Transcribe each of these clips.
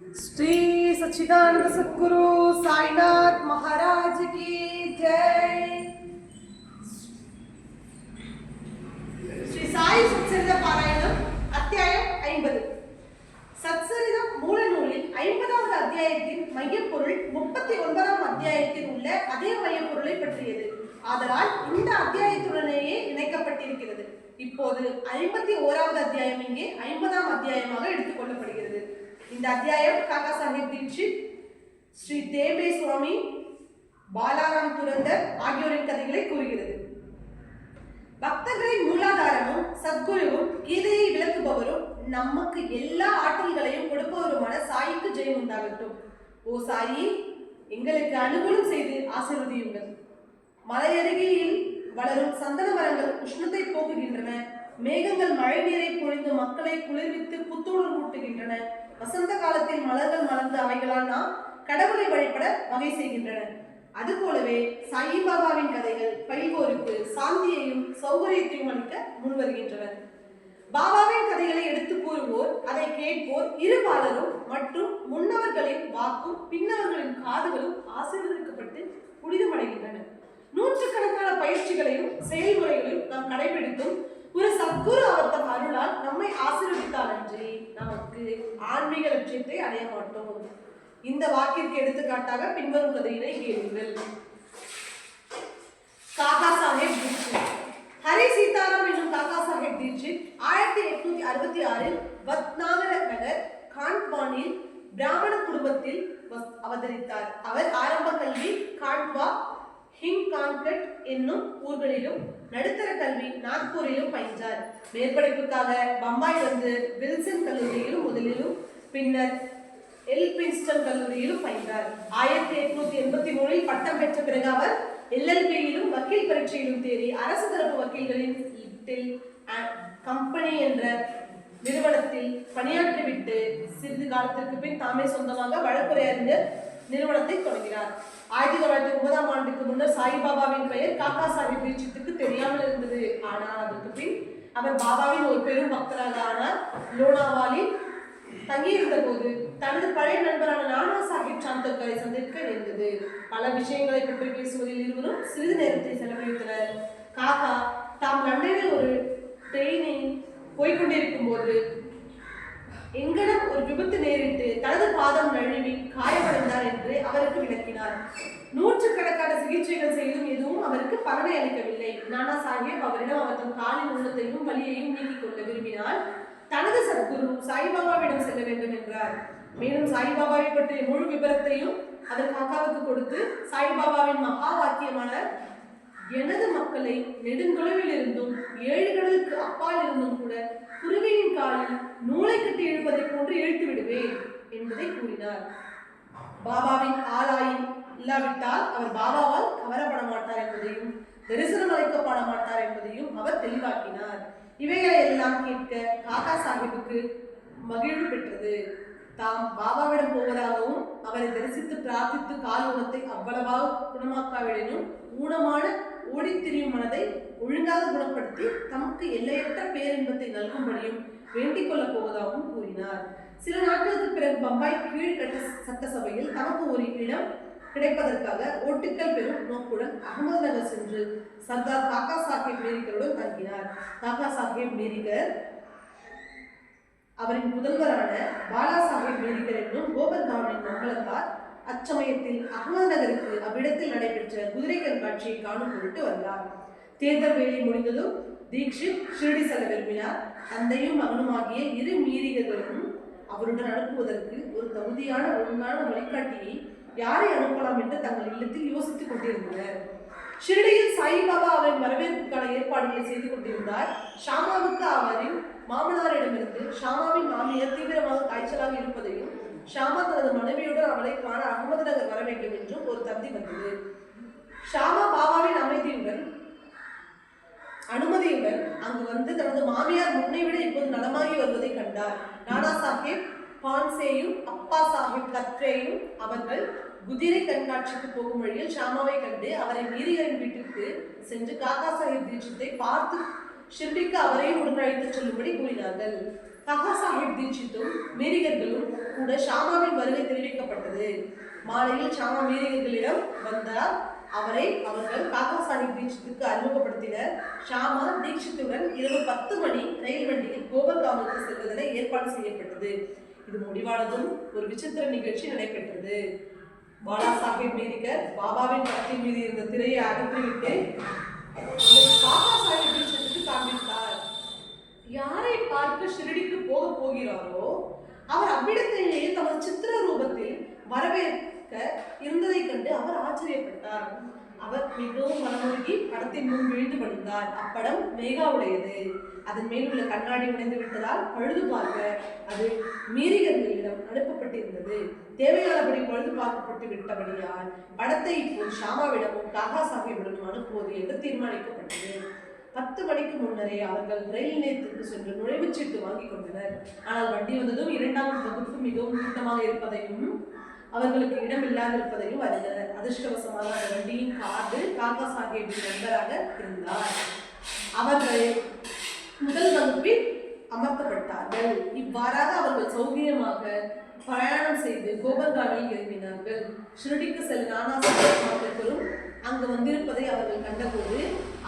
श्री सच्चिदानंद सद्गुरु साईनाथ महाराज की जय। श्री साई सत्सरित पारायणम अध्याயம் 50। சத்சரிதம் மூல நூலில் 50வது அத்தியாயத்தின் மையப்பொருள் 39ஆம் அத்தியாயத்தில் உள்ள அதே மையப்பொருளை பற்றியது. ஆதலால் இந்த அத்தியாயத்துடனேயே இணைக்கப்பட்டிருக்கிறது. இப்போது 51வது அத்தியாயம் இங்கே 50ஆம் அத்தியாயமாக எடுத்துக்கொள்ளப்படுகிறது. இந்த அத்தியாயம் காக்கா சாஹிப் தீட்சித், ஸ்ரீ தேபே சுவாமி, பாலாராம் துரந்தர் ஆகியோரின் கதைகளை கூறுகிறது. பக்தர்களின் மூலாதாரமும் சத்குருவும் கீதையை விளக்குபவரும் நமக்கு எல்லா ஆற்றல்களையும் கொடுப்பவருமான சாயிக்கு ஜெயம் உண்டாகட்டும். ஓ சாயி, எங்களுக்கு அனுகூலம் செய்து ஆசீர்வதியுங்கள். மலையருகில் வளரும் சந்தன மரங்கள் உஷ்ணத்தை போக்குகின்றன. மேகங்கள் மழை நீரை பொழிந்து மக்களை குளிர்வித்து புத்துணர்வு ஊட்டுகின்றன. வசந்த காலத்தில் மலர்கள் மலர்ந்து அவைகளால் நாம் கடவுளை வழிபட வகை செய்கின்றன. அதுபோலவே சாயிபாபாவின் கதைகள் பயில்வோருக்கு சாந்தியையும் சௌகரியத்தையும் அளிக்க முன்வருகின்றனர். பாபாவின் கதைகளை எடுத்து கூறுவோர், அதை கேட்போர் இருபாலரும் மற்றும் முன்னவர்களின் வாக்கும் பின்னவர்களின் காதுகளும் ஆசீர்வதிக்கப்பட்டு புனிதமடைகின்றன. நூற்றுக்கணக்கான பயிற்சிகளையும் செயல்முறைகளையும் நாம் கடைபிடித்தும் ஒரு சத்குரு அவர் தம் அருளால் நம்மை ஆசீர்வதித்தால் அன்றி நமக்கு ஆன்மீக லட்சியத்தை அடைய மாட்டோம். இந்த வாக்கிற்கு எடுத்துக்காட்டாக பின்வரும் கதையினை கேளுங்கள். காக்கா சாஹேப் தீட்சித். ஹரி சீதாராம் என்னும் காக்கா சாஹேப் தீட்சித் 1866 வத்நாகர நகர் காண்ட்வானில் பிராமண குடும்பத்தில் அவதரித்தார். அவர் ஆரம்ப கல்வி காண்ட்வா, ஹிங்கான்கட் என்னும் ஊர்களிலும் நடுத்தர கல்வி நாக்பூரிலும் பயின்றார். மேற்படிப்புக்காக பம்பாய் வந்து வில்சன் கல்லூரியிலும் முதலிலும் பின்னர் எல்பின்ஸ்டன் கல்லூரியிலும் பயின்றார். 1883 பட்டம் பெற்ற பிறகு அவர் LLB-யிலும் வக்கீல் பரீட்சையிலும் தேறி அரசு தரப்பு வக்கீல்களின் கம்பெனி என்ற நிறுவனத்தில் பணியாற்றிவிட்டு சிறிது காலத்திற்கு பின் தாமே சொந்தமாக வழக்குரைஞர் நிறுவனத்தை தொடங்கினார். 1909ஆம் ஆண்டுக்கு முன்னர் சாயிபாபாவின் பெயர் காக்கா சாஹிப் தீட்சித்துக்கு தெரியாமல் இருந்தது. ஆனால் அதற்கு பின் அவர் பாபாவின் ஒரு பெரும் பக்தராக ஆனார். லோனாவாலில் தங்கியிருந்த போது தனது பழைய நண்பரான நானா சாஹிப் சாந்தோக்கரை சந்திக்க நேர்ந்தது. பல விஷயங்களை பற்றி பேசுவதில் இருவரும் சிறிது நேரத்தை செலவழித்தனர். காக்கா தாம் லண்டனில் ஒரு ட்ரெயினில் போய்கொண்டிருக்கும் போது எங்கனம் ஒரு விபத்து நேரிட்டு தனது பாதம் நழுவி காயமடைந்தார் என்று அவருக்கு விளக்கினார். நூற்றுக்கணக்கான சிகிச்சைகள் செய்தும் எதுவும் அவருக்கு பலனை அளிக்கவில்லை. நானா சாஹிப் அவரிடம் அவர் தம் காலின் ஊனத்தையும் வலியையும் நீக்கிக் கொள்ள விரும்பினால் தனது சத்குரு சாய்பாபாவிடம் செல்ல வேண்டும் என்றார். மேலும் சாய்பாபாவை பற்றிய முழு விபரத்தையும் அவர் காக்காவுக்கு கொடுத்து சாய்பாபாவின் மகா வாக்கியமான எனது மக்களை நெடுந்தொலைவில் இருந்தும் 7 கடலுக்கு அப்பால் இருந்தும் கூட குருவியின் காலில் நூலை கட்டி இழுப்பதை போன்று இழுத்து விடுவேன் என்பதை கூறினார். பாபாவின் ஆளாயில் இல்லாவிட்டால் அவர் பாபாவால் கவரப்பட மாட்டார் என்பதையும் தரிசனம் அளிக்கப்பட மாட்டார் என்பதையும் அவர் தெளிவாக்கினார். இவைகளை எல்லாம் கேட்க காக்கா சாஹிப்புக்கு மகிழ்வு பெற்றது. தாம் பாபாவிடம் போவதாகவும் அவரை தரிசித்து பிரார்த்தித்து கால் ஊனத்தை அவ்வளவாக குணமாக்காவிடனும் ஊனமான ஓடித்திரியும் மனதை ஒழுங்காக குணப்படுத்தி தமக்கு எல்லையற்ற பேரின்பத்தை நல்கும்படியும் வேண்டிக் கொள்ளப் போவதாகவும் கூறினார். சில நாட்களுக்கு பிறகு பம்பாய் கீழ்கட்ட சட்டசபையில் தமக்கு ஒரு இடம் கிடைப்பதற்காக ஓட்டுக்கள் பெறும் நோக்குடன் அகமது நகர் சென்று சர்தார் காக்கா சாஹேப் நேரிகருடன் தங்கினார். காக்கா சாஹேப் நேரிகர் அவரின் புதல்வரான பாலா சாஹேப் நேரிகர் என்னும் கோபர்காவனின் மங்களத்தார் அச்சமயத்தில் அகமது நகருக்கு அவ்விடத்தில் நடைபெற்ற குதிரை கண்காட்சியை காணும் பொருட்டு வந்தார். தேர்தல் வேலை முடிந்ததும் தீட்சித் ஷிரடி செல்ல விரும்பினார். தந்தையும் மகனுமாகிய இரு மீறிகர்களும் அவருடன் அனுப்புவதற்கு ஒரு தகுதியான ஒழுங்கான வழிகாட்டியை யாரை அனுப்பலாம் என்று தங்கள் இல்லத்தில் யோசித்துக் கொண்டிருந்தனர். ஷிரடியில் சாயிபாபா அவரின் வரவேற்புக்கான ஏற்பாடுகளை செய்து கொண்டிருந்தார். ஷாமாவுக்கு அவரின் மாமனாரிடமிருந்து ஷாமாவின் மாமியார் தீவிரமாக காய்ச்சலாக இருப்பதையும் ஷாமா தனது மனைவியுடன் அவளை காண அகமது நகர் வர வேண்டும் என்றும் ஒரு தந்தி வந்தது. ஷாமா பாபாவின் அனுமதியுடன் அங்கு வந்து தனது மாமியார் முன்னை விட இப்போது நலமாகி வருவதை கண்டார். நானா சாஹிப் பான்சேயும் அப்பா சாஹிப் கத்ரேயும் அவர்கள் குதிரை கண்காட்சிக்கு போகும் வழியில் ஷாமாவை கண்டு அவரை மீறிகளின் வீட்டிற்கு சென்று காக்கா சாஹிப் தீட்சித்தை பார்த்து ஷிர்டிக்கு அவரையும் உடன் அழைத்து செல்லும்படி கூறினார்கள். காக்கா சாஹிப் தீட்சித்தும் மீறிகர்களும் கூட ஷாமாவின் வருகை தெரிவிக்கப்பட்டது. மாலையில் ஷாமா மீரிகளிடம் வந்தார். அவர்கள் காக்கா சாஹிப் தீட்சித்துக்கு அறிமுகப்படுத்தினர். ஷாமா தீட்சித்துடன் இரவு 10 மணி ரயில் வண்டியில் கோபர்காமுக்கு செல்வதென ஏற்பாடு செய்யப்பட்டது. இது முடிவானதும் ஒரு விசித்திர நிகழ்ச்சி நடைபெற்றது. பாலா சாஹிப் மீரிகர் பாபாவின் படத்தின் மீது இருந்த திரையை அகற்றிவிட்டு காக்கா சாஹிப் தீட்சித்துக்கு காண்பித்தார். யாரை பார்க்க ஷிரடிக்கு போக போகிறாரோ அவர் அவ்விடத்திலேயே தமது சித்திர ரூபத்தில் வரவேற்க இருந்ததை கண்டு அவர் ஆச்சரியப்பட்டார். அவர் மிகவும் மனமுருகி படத்தின் முன் விழுந்து பணிந்தார். அப்படம் மேகாவுடையது. அதன் மேல் உள்ள கண்ணாடி உடைந்து விட்டதால் பழுது பார்க்க அது மீரிகர்களிடம் அனுப்பப்பட்டிருந்தது. தேவையானபடி பழுது பார்க்கப்பட்டு விட்டபடியால் படத்தை இப்போது ஷாமாவிடமும் காக்கா சாஹிபிடமும் அனுப்புவது என்று தீர்மானிக்கப்பட்டது. 10 மணிக்கு முன்னரே அவர்கள் ரயில் நிலையத்திற்கு சென்று நுழைவுச்சீட்டு வாங்கிக் கொண்டனர். ஆனால் வண்டி வந்ததும் 2ஆம் வகுப்பு மிகவும் கூட்டமாக இருப்பதையும் அவர்களுக்கு இடம் இல்லாதிருப்பதையும் அறிந்தனர். அதிர்ஷ்டவசமாக அந்த வண்டியின் கார்டு காக்கா சாஹிப்பின் நண்பராக இருந்தார். அவர்கள் முதல் வகுப்பில் அமர்த்தப்பட்டார்கள். இவ்வாறாக அவர்கள் சௌகரியமாக பிரயாணம் செய்து கோபர்காவில் இறங்கினார்கள். ஷிரடிக்கு செல்ல நானா சாஹிப் அங்கு வந்திருப்பதை அவர்கள் கண்டபோது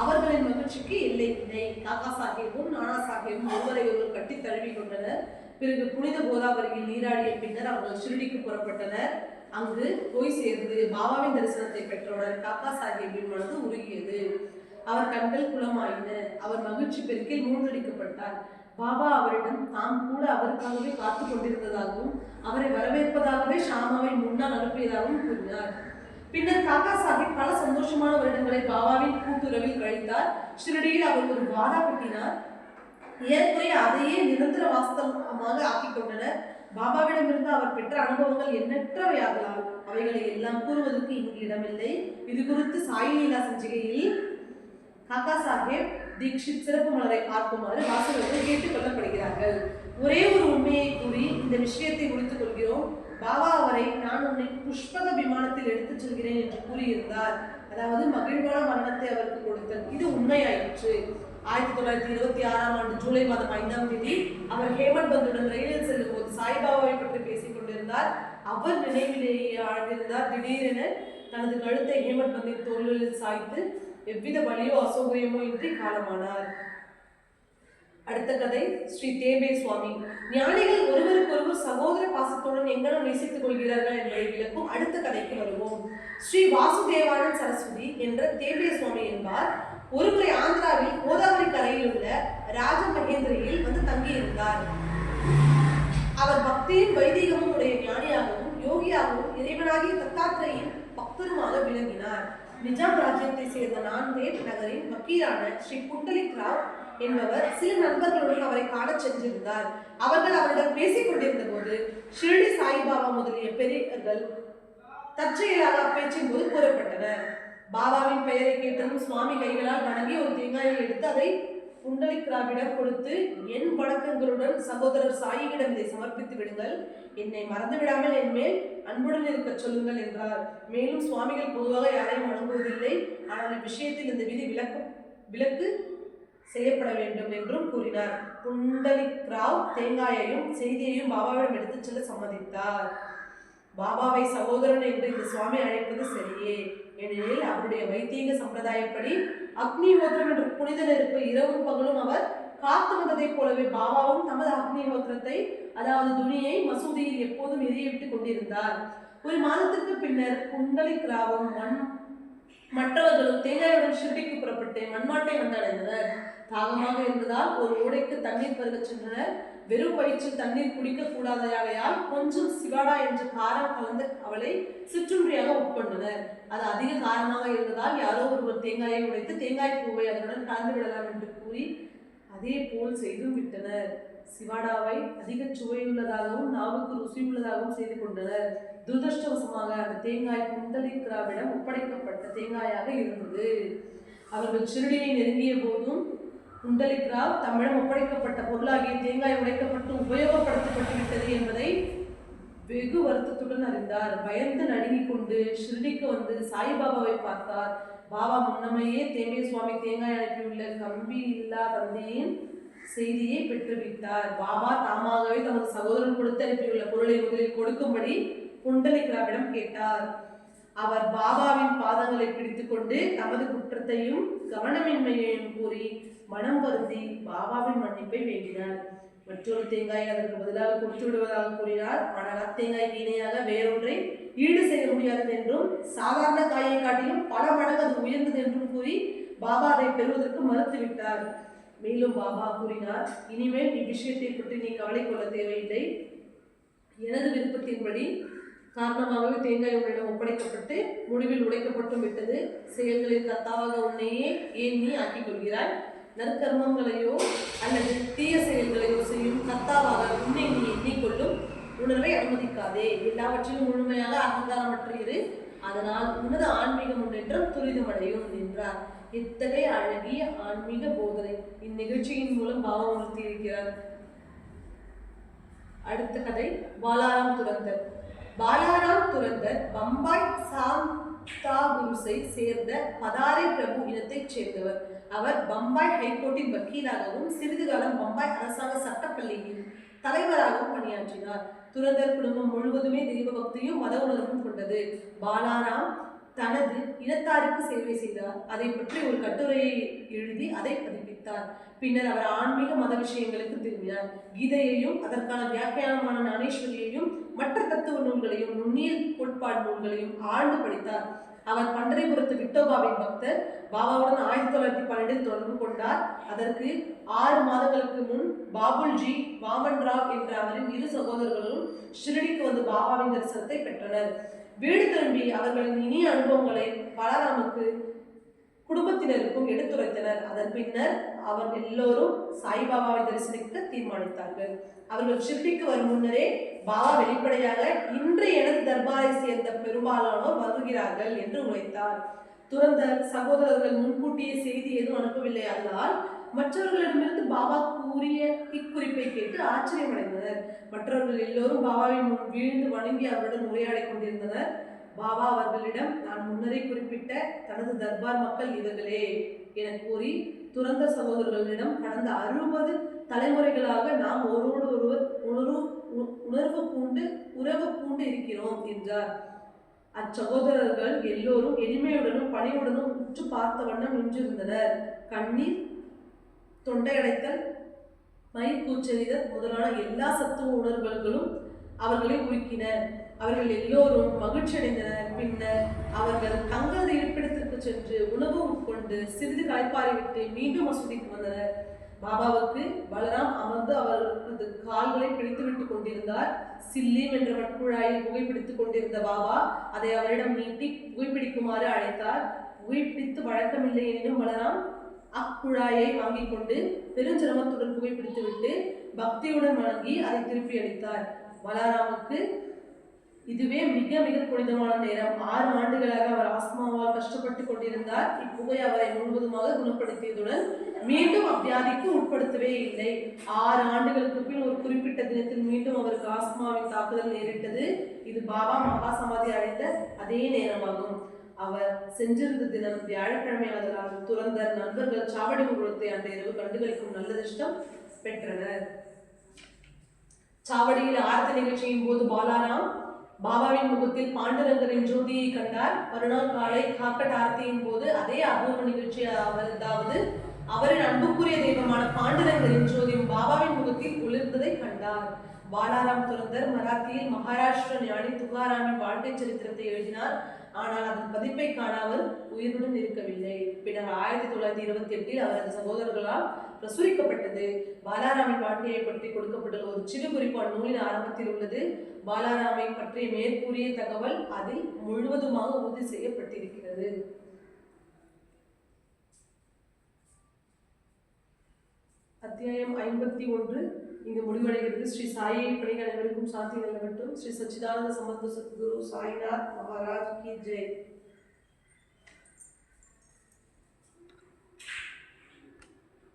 அவர்களின் மகிழ்ச்சிக்கு எல்லை இல்லை. காக்கா சாஹிப்பும் நானா சாஹிப்பும் ஒருவரை ஒருவர் கட்டி தழுவி கொண்டனர். பிறகு புனித கோதாவரியில் நீராடிய பின்னர் அவர்கள் ஷிரடிக்கு புறப்பட்டனர். அங்கு போய் சேர்ந்து பாபாவின் தரிசனத்தை பெற்றவுடன் காக்கா சாஹிப்பின் மனது உருகியது. அவர் கண்கள் குளமாயின. அவர் மகிழ்ச்சி பெருக்கில் மூன்றடிக்கப்பட்டார். பாபா அவரிடம் தாம் கூட அவருக்காகவே காத்து கொண்டிருந்ததாகவும் அவரை வரவேற்பதாகவே ஷாமாவை முன்னால் அனுப்பியதாகவும் கூறினார். பின்னர் காக்கா சாஹிப் பல சந்தோஷமான வருடங்களை பாபாவின் கூட்டுறவில் கழித்தார். ஷிரடியில் அவர் ஒரு வாடா கட்டினார். ஏற்கனவே அதையே நிரந்தர வாஸ்தவமாக ஆக்கிக் கொண்டனர். பாபாவிடமிருந்து அவர் பெற்ற அனுபவங்கள் எண்ணற்றவையாகலாம். அவைகளை எல்லாம் கூறுவதற்கு இங்கு இடமில்லை. இது குறித்து சாய் லீலா சஞ்சிகையில் காக்கா சாஹிப் தீக்ஷித் சிறப்பு மலரை பார்க்குமாறு வாசகர்கள் கேட்டுக் கொள்ளப்படுகிறார்கள். ஒரே ஒரு உண்மையை கூறி இந்த விஷயத்தை முடித்துக் கொள்கிறோம். பாபா அவரை நான் உன்னை புஷ்பக விமானத்தில் எடுத்துச் செல்கிறேன் என்று கூறியிருந்தார். அதாவது மகிழ்வான மரணத்தை அவருக்கு கொடுத்தல். இது உண்மையாயிற்று. 1926ஆம் ஆண்டு ஜூலை மாதம் 5ஆம் தேதி அவர் ஹேமந்த் பந்துடன் ரயிலில் செல்லும் போது சாய்பாபாவை பற்றி பேசிக் கொண்டிருந்தார். அவர் நினைவிலேயே ஆழ்ந்திருந்தார். திடீரென தனது கழுத்தை ஹேமந்த் பந்தின் தோள்களில் சாய்த்து எவ்வித வலியோ அசௌகரியமோ இன்றி காலமானார். அடுத்த கதை ஸ்ரீ தேபே சுவாமி. ஞானிகள் ஒருவருக்கொருவர் சகோதர பாசத்துடன் எங்கனம் நேசித்துக் கொள்கிறார்கள் என்பதை விளக்கும் அடுத்த கதைக்கு வருவோம். ஸ்ரீ வாசுதேவானந்த் சரஸ்வதி என்ற தேபே சுவாமி என்பார் ஒருமுறை ஆந்திராவில் கோதாவரி கரையில் உள்ள ராஜமகேந்திரியில் வந்து தங்கியிருந்தார். அவர் பக்தியும் வைதிகமும் உடைய ஞானியாகவும் யோகியாகவும் இறைவனாகிய தத்தாத்திரேயின் பக்தருமாக விளங்கினார். நிஜாம் ராஜ்யத்தை சேர்ந்த நான்தேவ் நகரின் வக்கீலான ஸ்ரீ புண்டலிக் ராவ் என்பவர் சில நண்பர்களுடன் அவரை காணச் சென்றிருந்தார். அவர்கள் அவரிடம் பேசிக் கொண்டிருந்த போது ஷிரடி சாய்பாபா முதலிய பெரியவர்கள் தற்செயலாக அப்பேச்சின் போது கூறப்பட்டனர். பாபாவின் பெயரை கேட்டதும் சுவாமி கைகளால் வணங்கி ஒரு தேங்காயை எடுத்து அதை புண்டலிக் ராவிடம் கொடுத்து, என் வணக்கங்களுடன் சகோதரர் சாயியிடம் இதை சமர்ப்பித்து விடுங்கள். என்னை மறந்து விடாமல் என் மேல் அன்புடன் இருக்க சொல்லுங்கள் என்றார். மேலும் சுவாமிகள் பொதுவாக யாரையும் வணங்குவதில்லை. ஆனால் இவ்விஷயத்தில் இந்த விதி விலக்கு செய்யப்பட வேண்டும் என்றும் கூறினார். புண்டலிக் ராவ் தேங்காயையும் செய்தியையும் பாபாவிடம் எடுத்துச் செல்ல சம்மதித்தார். பாபாவை சகோதரன் என்று இந்த சுவாமி அழைப்பது சரியே. ஏனெனில் அவருடைய வைத்தீக சம்பிரதாயப்படி அக்னிஹோத்திரம் என்ற புனித நெருப்பு இரவும் பகலும் அவர் காத்து வந்ததைப் போலவே பாபாவும் தமது அக்னிஹோத்திரத்தை, அதாவது துணியை மசூதியில் எப்போதும் எரியவிட்டுக் கொண்டிருந்தார். ஒரு மாதத்திற்கு பின்னர் புண்டலிக் ராவும் மற்றவர்களும் தேங்காயுடன் ஷிரடிக்கு புறப்பட்டு மண்மாட்டை வந்தடைந்தனர். தாகமாக இருந்ததால் ஒரு ஓடைக்கு தண்ணீர் பருகச் சென்றனர். வெறும் வயிற்றில் தண்ணீர் குடிக்க கூடாதையாகையால் கொஞ்சம் சிவாடா என்ற காரம் கலந்த அவளை சிற்றுண்டியாக உட்கொண்டனர். அது அதிக காரமாக இருந்ததால் யாரோ ஒருவர் தேங்காயை உடைத்து தேங்காய் பூவை அதனுடன் கலந்து விடலாம் என்று கூறி அதே போல் செய்தும் விட்டனர். சிவாடாவை அதிக சுவையுள்ளதாகவும் நாவுக்கு ருசியுள்ளதாகவும் செய்து கொண்டனர். துரதிருஷ்டவசமாக அந்த தேங்காய் புண்டலிக் ராவிடம் ஒப்படைக்கப்பட்ட தேங்காயாக இருந்தது. அவர்கள் ஷிரடியை நெருங்கிய போதும் புண்டலிக் ராவ் தம்மிடம் ஒப்படைக்கப்பட்ட பொருளாகிய தேங்காய் உடைக்கப்பட்டு உபயோகப்படுத்தப்பட்டு விட்டது என்பதை வெகு வருத்தத்துடன் அறிந்தார். பயந்து நடுங்கிக் கொண்டு ஷிரடிக்கு வந்து சாய்பாபாவை பார்த்தார். பாபா முன்னமையே தேவே சுவாமி தேங்காய் அனுப்பியுள்ள கம்பி இல்லா தந்தையின் செய்தியை பெற்றுவிட்டார். பாபா தாமாகவே தமது சகோதரன் கொடுத்து அனுப்பியுள்ள பொருளை முதலில் கொடுக்கும்படி புண்டலிகராவிடம் கேட்டார். அவர் பாபாவின் பாதங்களை பிடித்துக் கொண்டு தமது குற்றத்தையும் கவனமின்மையையும் கூறி மனம் வருந்தி பாபாவின் மன்னிப்பை வேண்டினார். மற்றொரு தேங்காயை அதற்கு பதிலாக கொடுத்து விடுவதாக கூறினார். ஆனால் அத்தேங்காய் இணையாக வேறொன்றை ஈடு செய்ய முடியாதது என்றும் சாதாரண காயை காட்டிலும் பல மடங்கு அது உயர்ந்தது என்றும் கூறி பாபா அதை பெறுவதற்கு மறுத்துவிட்டார். மேலும் பாபா கூறினார், இனிமேல் இவ்விஷயத்தை பற்றி நீ கவலை கொள்ள தேவையில்லை. எனது விருப்பத்தின்படி காரணமாகவே தேங்காய் உன்னிடம் ஒப்படைக்கப்பட்டு முடிவில் உடைக்கப்பட்டும் விட்டது. செயல்களில் கர்த்தாவாக உன்னையே ஏன் நீ ஆக்கிக் கொள்கிறாய்? நற்கர்மங்களையோ அல்லது தீய செயல்களையோ செய்யும் கர்த்தாவாக உன்னை நீ எண்ணிக்கொள்ளும் உணர்வை அனுமதிக்காதே. எல்லாவற்றிலும் முழுமையாக அகங்காரமற்று இரு. அதனால் உனது ஆன்மீக முன்னேற்றம் துரிதமடையும் என்றார். இத்தகைய அழகிய ஆன்மீக போதனை இந்நிகழ்ச்சியின் மூலம் பாபா உணர்த்தியிருக்கிறார். அடுத்த கதை பாலாராம் துரந்தர். பாலாராம் துரந்தர் பம்பாய் சாந்தாபுருஸை சேர்ந்த பதாரி பிரபு இனத்தைச் சேர்ந்தவர். அவர் பம்பாய் ஹைகோர்ட்டின் வக்கீலாகவும் சிறிது காலம் பம்பாய் அரசாங்க சட்டப்பள்ளியின் தலைவராகவும் பணியாற்றினார். துரந்தர் குடும்பம் முழுவதுமே தெய்வ பக்தியும் மத உணர்வும் கொண்டது. பாலாராம் தனது இனத்தாருக்கு சேவை செய்தார். அதை பற்றி ஒரு கட்டுரையை எழுதி அதை பதிப்பித்தார். பின்னர் அவர் ஆன்மீக மத விஷயங்களுக்கு திரும்பினார். கீதையையும் அதற்கான வியாக்கியானமான ஞானேஸ்வரியையும் மற்ற தத்துவ நூல்களையும் நுண்ணியல் கோட்பாடு நூல்களையும் ஆழ்ந்து படித்தார். அவர் பண்டரிபுரத்து விட்டோபாவின் பக்தர். பாபாவுடன் 1912 தொடர்பு கொண்டார். அதற்கு 6 மாதங்களுக்கு முன் பாபுல்ஜி, வாமன் ராவ் என்ற அவரின் 2 சகோதரர்களும் ஷிரடிக்கு வந்து பாபாவின் தரிசனத்தை பெற்றனர். வீடு திரும்பி அவர்களின் இனிய அனுபவங்களை பாலாராமுக்கு குடும்பத்தினருக்கும் எடுத்துரைத்தனர். அதன் பின்னர் அவர் எல்லோரும் சாய்பாபாவை தரிசனிக்க தீர்மானித்தார்கள். அவர்கள் ஷிரடிக்கு வரும் முன்னரே பாபா வெளிப்படையாக இன்று எனது தர்பாரை சேர்ந்த பெரும்பாலானோர் வருகிறார்கள் என்று உரைத்தார். துரந்தர் சகோதரர்கள் முன்கூட்டிய செய்தி எதுவும் அனுப்பவில்லை. அதனால் மற்றவர்களிடமிருந்து பாபா கூறிய இக்குறிப்பை கேட்டு ஆச்சரியமடைந்தனர். மற்றவர்கள் எல்லோரும் பாபாவின் முன் வீழ்ந்து வணங்கி அவருடன் உரையாடி கொண்டிருந்தனர். பாபா அவர்களிடம், நான் முன்னரே குறிப்பிட்ட தனது தர்பார் மக்கள் இவர்களே என கூறி, துரந்த சகோதரர்களிடம் கடந்த 60 தலைமுறைகளாக நாம் ஒருவரோடு ஒருவர் உறவு பூண்டு இருக்கிறோம் என்றார். அச்சகோதரர்கள் எல்லோரும் எளிமையுடனும் பணிவுடனும் உற்று பார்த்த வண்ணம் நின்றிருந்தனர். கண்ணீர், தொண்டையடைத்தல், மயிர்கூச்செறிதல் முதலான எல்லா சத்துவ உணர்வுகளும் அவர்களை உருக்கின. அவர்கள் எல்லோரும் மகிழ்ச்சி அடைந்தனர். பின்னர் அவர்கள் தங்களது இருப்பிடத்திற்கு சென்று உணவு உட்கொண்டு சிறிது களைப்பாறிவிட்டு மீண்டும் மசூதிக்கு வந்தனர். பாபாவுக்கு பலராம் அமர்ந்து அவரது கால்களை பிடித்து விட்டுக் கொண்டிருந்தார். சில்லீம் என்ற மட்குழாயில் புகைப்பிடித்துக் கொண்டிருந்த பாபா அதை அவரிடம் நீட்டி புகைப்பிடிக்குமாறு அழைத்தார். புகைப்பிடித்து வழக்கமில்லை எனினும் பலராம் அக்குழாயை வாங்கிக் கொண்டு பெருஞ்சிரமத்துடன் புகைப்பிடித்து விட்டு பக்தியுடன் வணங்கி அதை திருப்பி அளித்தார். பலராமுக்கு இதுவே மிக மிக புனிதமான நேரம். 6 ஆண்டுகளாக அவர் ஆஸ்மாவால் கஷ்டப்பட்டு கொண்டிருந்தார். இப்புகை அவரை முழுவதுமாக குணப்படுத்தியதுடன் மீண்டும் அவ்வியாதிக்கு உட்படுத்தவே இல்லை. 6 ஆண்டுகளுக்கு பின் ஒரு குறிப்பிட்ட தினத்தில் மீண்டும் அவருக்கு ஆஸ்மாவின் தாக்குதல் நேரிட்டது. இது பாபா மகா சமாதி அடைந்த அதே நேரமாகும். அவர் சென்றிருந்த தினம் வியாழக்கிழமை ஆதலால் துரந்தர் நண்பர்கள் சாவடி ஊர்வலத்தை அந்த இரவு கண்டுகளிக்கும் நல்லதிஷ்டம் பெற்றனர். சாவடியில் ஆரத்தி நிகழ்ச்சியின் போது பாலாராம் பாபாவின் முகத்தில் பாண்டுரங்கரின் ஜோதியை கண்டார். மறுநாள் காலை காக்கட் ஆரத்தியின் போது அதே அபூர்வ நிகழ்ச்சி அதாவது அவரின் அன்புக்குரிய தெய்வமான பாண்டுரங்கரின் ஜோதியும் பாபாவின் முகத்தில் ஒளிர்ந்ததை கண்டார். பாலாராம் துரந்தர் மராத்தியில் மகாராஷ்டிர ஞானி துகாராமின் வாழ்க்கை சரித்திரத்தை எழுதினார். ஆனால் அதன் பதிப்பை காண அவர் உயிருடன் இருக்கவில்லை. பின்னர் 1928 அவரது சகோதரர்களால் பிரசுரிக்கப்பட்டது. பாலாராமின் வாழ்க்கையை பற்றி கொடுக்கப்பட்டுள்ள ஒரு சிறு குறிப்பு அந்நூலின் ஆரம்பத்தில் உள்ளது. பாலாராமை பற்றிய மேற்கூறிய தகவல் அதில் முழுவதுமாக உறுதி செய்யப்பட்டிருக்கிறது. அத்தியாயம் 51 இங்கு முடிவடைகிறது. ஸ்ரீ சாயை பணிகள் அனைவருக்கும் சாந்தி நிலவட்டும். ஸ்ரீ சச்சிதானந்த சமர்த்த சத்குரு சாய்நாத் மகாராஜ் கி ஜெய்.